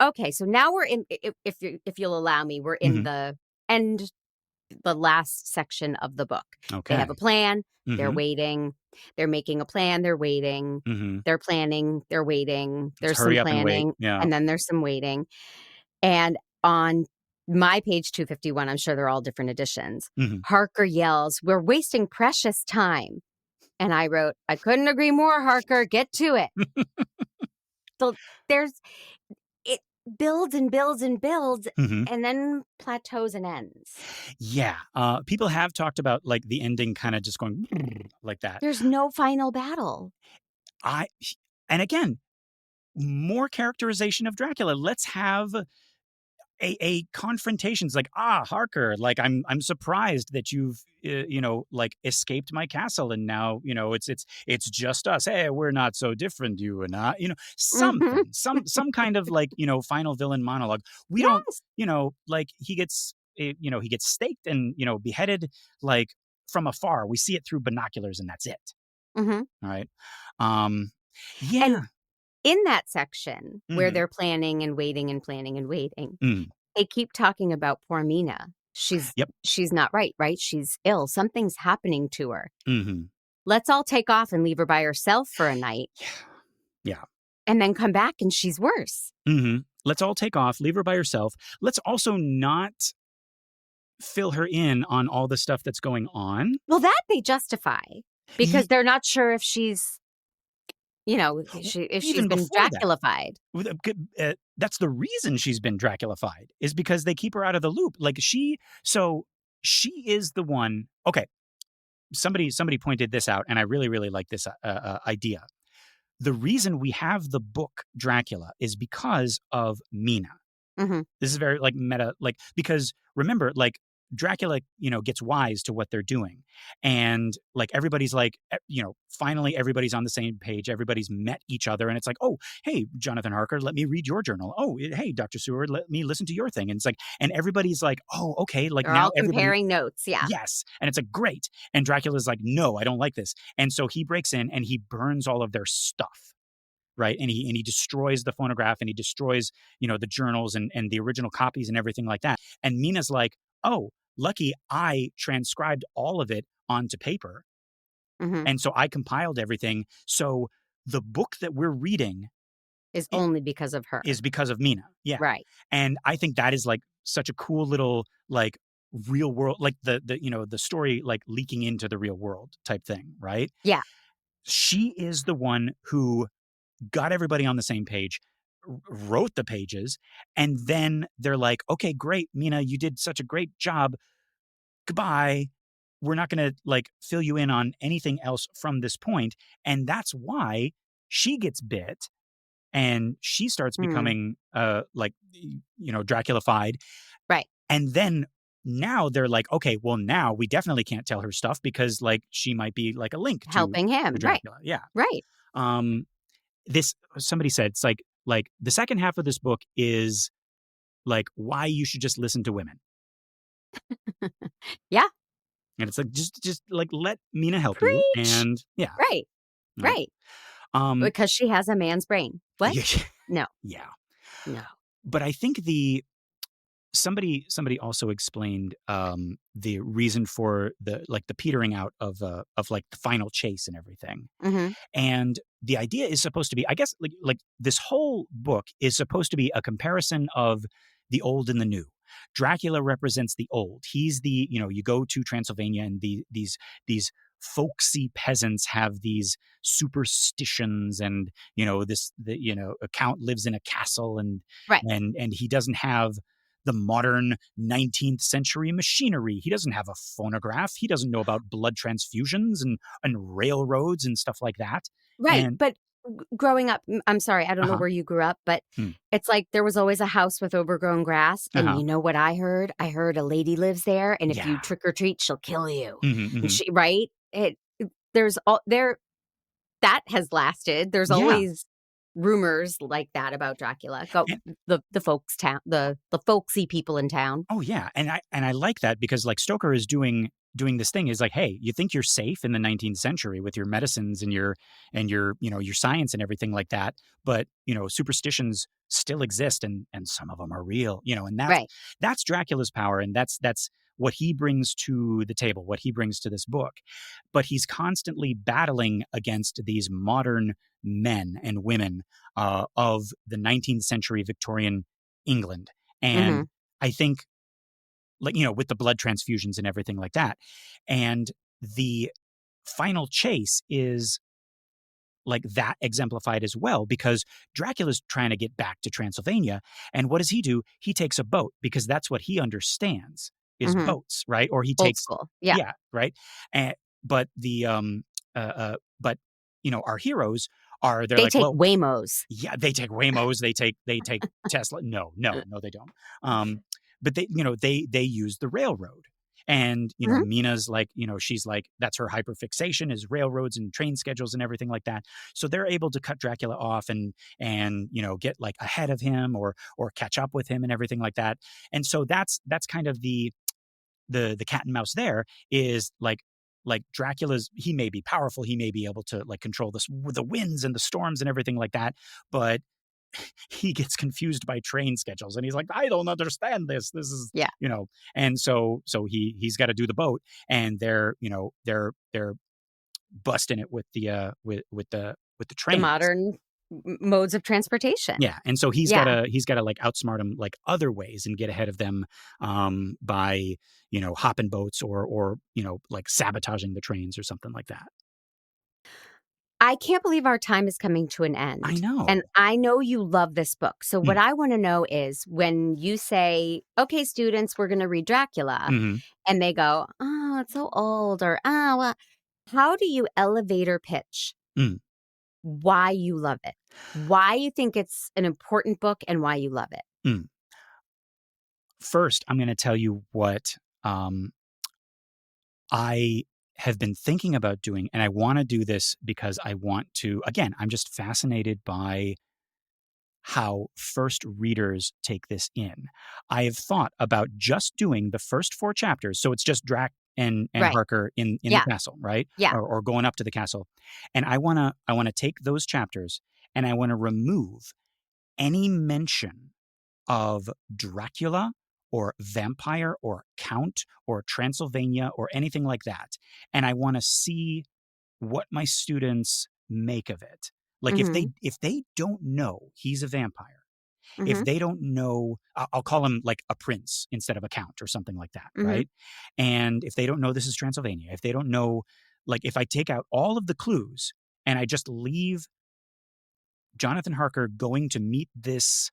Okay. So now we're in, if you'll allow me, we're in the last section of the book. Okay. They have a plan. They're waiting. They're making a plan. They're waiting. They're planning. They're waiting. There's some planning. And then there's some waiting. And on my page 251, I'm sure they're all different editions. Harker yells, we're wasting precious time. And I wrote, I couldn't agree more, Harker. Get to it. So builds and builds and builds Mhm. and then plateaus and ends. Yeah. People have talked about like the ending kind of just going like that. There's no final battle. I and again, more characterization of Dracula. Let's have a confrontation. It's like, Harker, like I'm surprised that you've like escaped my castle, and now it's just us. Hey, we're not so different, you and I. Mhm. Something, some kind of like final villain monologue. We don't, Yes. like he gets staked and beheaded like from afar. We see it through binoculars, and that's it. Mhm. All right. Um, And yeah. in that section where Hmm. they're planning and waiting and planning and waiting, Mm. they keep talking about poor Mina. She's Yep. she's not right, right? She's ill. Something's happening to her. Hmm. Let's all take off and leave her by herself for a night Yeah. Yeah. and then come back and she's worse. Hmm. Let's all take off, leave her by herself. Let's also not fill her in on all the stuff that's going on. Well, that they justify because Ye- they're not sure if she's, if she's Even been before that, Draculafied. that's the reason she's been Draculafied is because they keep her out of the loop. Like she is the one. Okay, somebody pointed this out, and I really really like this idea. The reason we have the book Dracula is because of Mina. Mhm. This is very like meta, like because remember, like Dracula, gets wise to what they're doing, and like everybody's like, finally everybody's on the same page. Everybody's met each other, and it's like, oh, hey, Jonathan Harker, let me read your journal. Oh, hey, Dr. Seward, let me listen to your thing. And it's like, and everybody's like, oh, okay, like They're now all everybody. comparing notes, yeah. Yes. And it's like, great. And Dracula's like, no, I don't like this. And so he breaks in and he burns all of their stuff, right? And he destroys the phonograph and he destroys, the journals and the original copies and everything like that. And Mina's like, oh, lucky I transcribed all of it onto paper. Mhm. And so I compiled everything. So the book that we're reading Is i- only because of her. is because of Mina. Yeah. Right. And I think that is like such a cool little like real world, like the story like leaking into the real world type thing, right? Yeah. She is the one who got everybody on the same page, wrote the pages, and then they're like, okay, great, Mina, you did such a great job. Goodbye. We're not going to like fill you in on anything else from this point. And that's why she gets bit and she starts Mm. becoming Draculafied. Right. And then now they're like, okay, well now we definitely can't tell her stuff because like she might be like a link to Helping him. Right. Dracula. Yeah. Right. Um this somebody said it's like the second half of this book is like why you should just listen to women. Yeah. And it's like just like let Mina help you. Preach. And yeah. Right. Right. Right. Um Because she has a man's brain. What? yeah, No. yeah. No. But I think somebody also explained the reason for the petering out of like the final chase and everything. Mhm. And the idea is supposed to be, I guess, like this whole book is supposed to be a comparison of the old and the new. Dracula represents the old. He's you go to Transylvania and these folksy peasants have these superstitions and a count lives in a castle and Right. and he doesn't have the modern 19th century machinery. He doesn't have a phonograph. He doesn't know about blood transfusions and railroads and stuff like that. Right. And But growing up, I'm sorry, I don't know uh-huh. where you grew up, but Hmm. it's like there was always a house with overgrown grass. And Uh-huh. you know what I heard? I heard a lady lives there. And if you Yeah. trick or treat, she'll kill you. Hmm. And Hmm. right? There's all there that has lasted. There's Yeah. always rumors like that about Dracula. Go And, the folks town, the folksy people in town. oh yeah. And I like that because like Stoker is doing this thing is like, hey, you think you're safe in the 19th century with your medicines and your science and everything like that, but superstitions still exist and some of them are real, and Right. that's Dracula's power and that's what he brings to the table, what he brings to this book. But he's constantly battling against these modern men and women of the 19th century Victorian England. Hmm. And I think like with the blood transfusions and everything like that, and the final chase is like that exemplified as well, because Dracula's trying to get back to Transylvania. And what does he do? He takes a boat because that's what he understands is Hmm. boats, right? Or he Old takes, school. Yeah. yeah, right. And, but but our heroes they're They like, take well, Waymos. yeah, they take Waymos, they take Tesla. No, no, no, they don't. Um, but they use the railroad. And Hmm. Mina's like, she's like, that's her hyperfixation is railroads and train schedules and everything like that. So they're able to cut Dracula off and get like ahead of him or catch up with him and everything like that. And so that's kind of the cat and mouse there is like Dracula's, he may be powerful, he may be able to like control the winds and the storms and everything like that, but he gets confused by train schedules and he's like, I don't understand this is Yeah. and so he's got to do the boat, and they're busting it with the The trains. modern modes of transportation. Yeah, and so Yeah. he's gotta like outsmart them like other ways and get ahead of them, by hopping boats or like sabotaging the trains or something like that. I can't believe our time is coming to an I end. And know. I know you love this book. So, what Mm, I want to know is when you say, okay, students, we're going to read Dracula, mhm, and they go, oh, it's so old, or, oh, well, how do you elevator pitch mm. why you love it? Why you think it's an important book and why you love it? Mm. First, I'm gonna tell you what, um, I have been thinking about doing, and I wanna do this because I want to again, I'm just fascinated by how first readers take this in. I have thought about just doing the first 4 chapters, so it's just Drac and Right. Harker in the Yeah. castle, right? Yeah. Or going up to the castle, and I wanna take those chapters, and I wanna remove any mention of Dracula or vampire or count or Transylvania or anything like that, and I wanna see what my students make of it. Like Hmm. if they don't know he's a vampire, if Hmm. they don't know, I'll call him like a prince instead of a count or something like that, Hmm. right? And if they don't know this is Transylvania, if they don't know, like if I take out all of the clues and I just leave Jonathan Harker going to meet this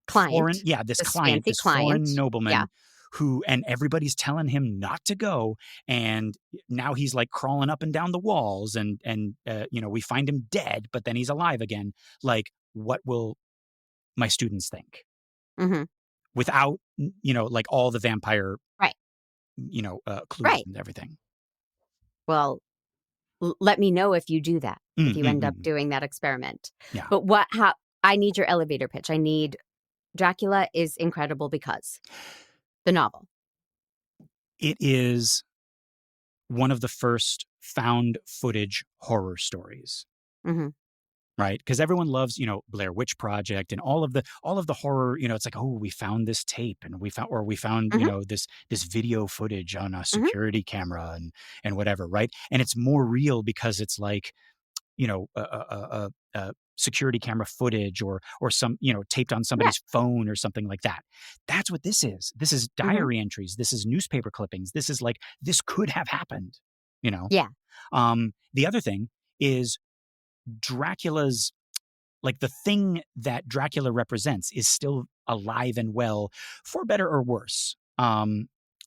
foreign, Client, yeah, this this client, fancy this foreign client. Yeah. nobleman who, and everybody's telling him not to go, and now he's like crawling up and down the walls, and we find him dead, but then he's alive again. Like, what will my students think Hmm. without like all the vampire Right. clues Right. and everything? Well, let me know if you do that, if Mm, you mm, end up mm. doing that experiment. Yeah, But how I need your elevator pitch. I need Dracula is incredible because the novel. it is one of the first found footage horror stories, Mhm. right? Because everyone loves, Blair Witch Project and all of the horror. It's like, oh, we found this tape, and we found, Mhm. this video footage on a Mhm. security camera and whatever, right? And it's more real because it's like, security camera footage or some, taped on Yeah. somebody's phone or something like that. That's what this is. This is Mhm. diary entries. This is newspaper clippings. This is like, this could have happened, you know? Yeah. The other thing is Dracula's, like the thing that Dracula represents is still alive and well, for better or worse.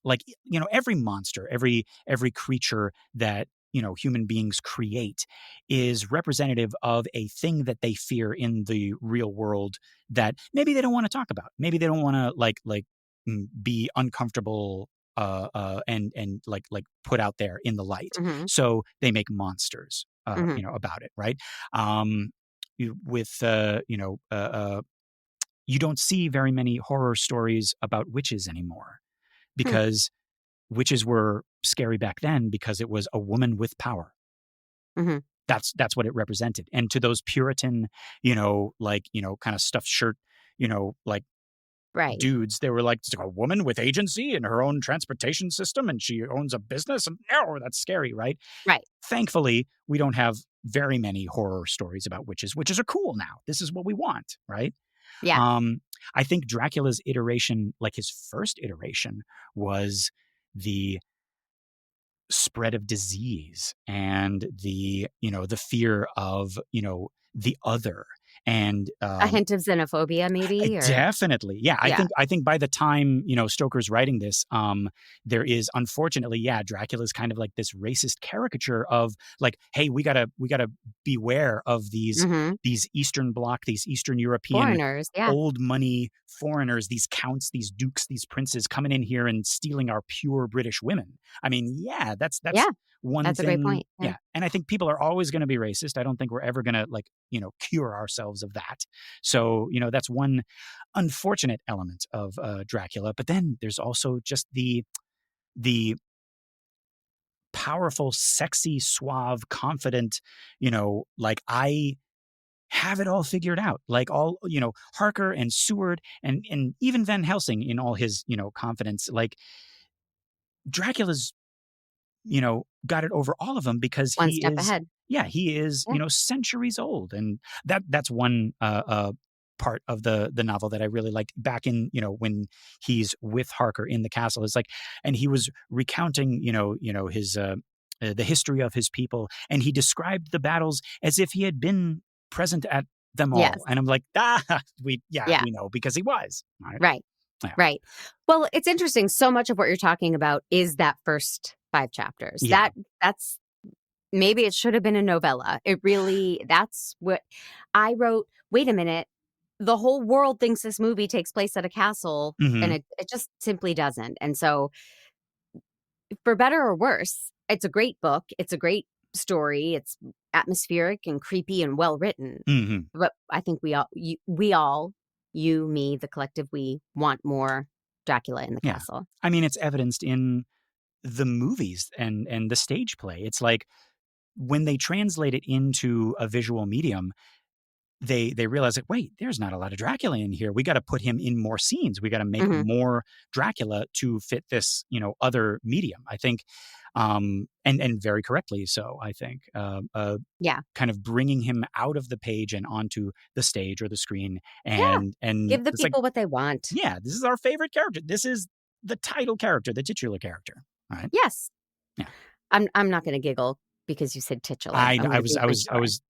Like every monster, every creature that human beings create is representative of a thing that they fear in the real world that maybe they don't want to talk about. Maybe they don't want to be uncomfortable and like put out there in the light. Mhm. So they make monsters Mhm. about it, right? Um, with you don't see very many horror stories about witches anymore, Hmm. because witches were scary back then because it was a woman with power. Mhm. That's what it represented. And to those Puritan, kind of stuffed shirt, like Right. dudes, they were like, it's like a woman with agency and her own transportation system, and she owns a business, and no, that's scary, right? Right. Thankfully, we don't have very many horror stories about witches. Witches are cool now. This is what we want, right? Yeah. Um, I think Dracula's iteration, like his first iteration, was the spread of disease and the fear of, the other. And A hint of xenophobia, maybe, or definitely. Yeah. yeah. I think by the time, Stoker's writing this, there is unfortunately, yeah, Dracula's kind of like this racist caricature of like, hey, we gotta beware of Mhm. these Eastern Bloc, these Eastern European Foreigners, yeah. old money foreigners, these counts, these dukes, these princes coming in here and stealing our pure British women. I mean, yeah, that's Yeah, one that's a great thing. point, yeah. Yeah. And I think people are always going to be racist. I don't think we're ever going to like, cure ourselves of that. So, that's one unfortunate element of Dracula. But then there's also just the powerful, sexy, suave, confident, like I have it all figured out. Like all, Harker and Seward and even Van Helsing in all his, confidence. Like Dracula's, got it over all of them because One step ahead. he is, Yeah. centuries old. And that's one part of the novel that I really liked back in, when he's with Harker in the castle. It's like, and he was recounting, his the history of his people, and he described the battles as if he had been present at them Yes. all. And I'm like, we Yeah. know because he was. Right. Right. Yeah. Right. Well, it's interesting. So much of what you're talking about is that first 5 chapters. Yeah. That's maybe it should have been a novella. It really, that's what I wrote. Wait a minute. The whole world thinks this movie takes place at a castle, and Hmm. it just simply doesn't. And so, for better or worse, it's a great book. It's a great story. It's atmospheric and creepy and well written. Hmm. But I think we all, you, me, the collective, we want more Dracula in the Yeah. castle. I mean, it's evidenced in the movies and the stage play. It's like when they translate it into a visual medium, they realize that wait, there's not a lot of Dracula in here. We got to put him in more scenes. We got to make Hmm. more Dracula to fit this, other medium. I think, and very correctly so. I think, Yeah. kind of bringing him out of the page and onto the stage or the screen, Yeah. and Give the it's like, people what they want. yeah, this is our favorite character. This is the title character, the titular character. All right. Yes. Yeah. I'm not going to giggle because you said titular. I I'm I going to was be I was I sure. was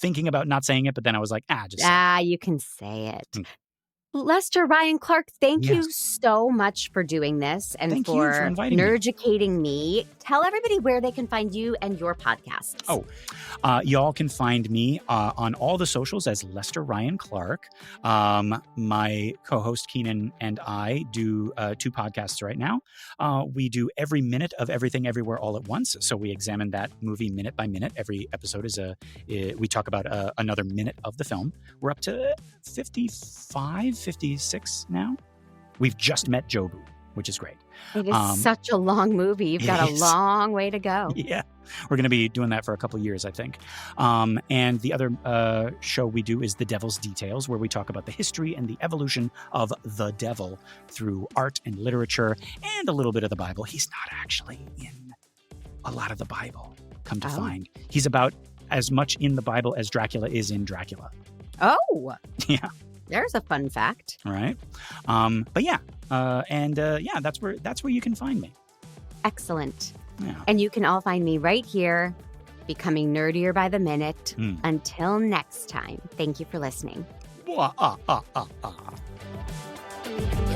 thinking about not saying it, but then I was like, just say it. You can say it. Mm. Lester Ryan Clark, thank you Yes. so much for doing this and Thank you for for inviting me. nerducating me. Tell everybody where they can find you and your podcasts. Oh, y'all can find me on all the socials as Lester Ryan Clark. My co-host Keenan and I do 2 podcasts right now. We do Every Minute of Everything Everywhere All at Once. So we examine that movie minute by minute. Every episode is we talk about another minute of the film. We're up to 55, 56 now. We've just met Jobu, which is great. It is such a long movie. You've got a long way to go. Yeah. We're going to be doing that for a couple years, I think. And the other show we do is The Devil's Details, where we talk about the history and the evolution of the devil through art and literature and a little bit of the Bible. He's not actually in a lot of the Bible, come to find. He's about as much in the Bible as Dracula is in Dracula. Oh. Yeah. There's a fun fact. Right. But yeah. Yeah, that's where you can find me. Excellent. Yeah. And you can all find me right here, becoming nerdier by the minute. Until next time, thank you for listening. Wah, ah, ah, ah, ah.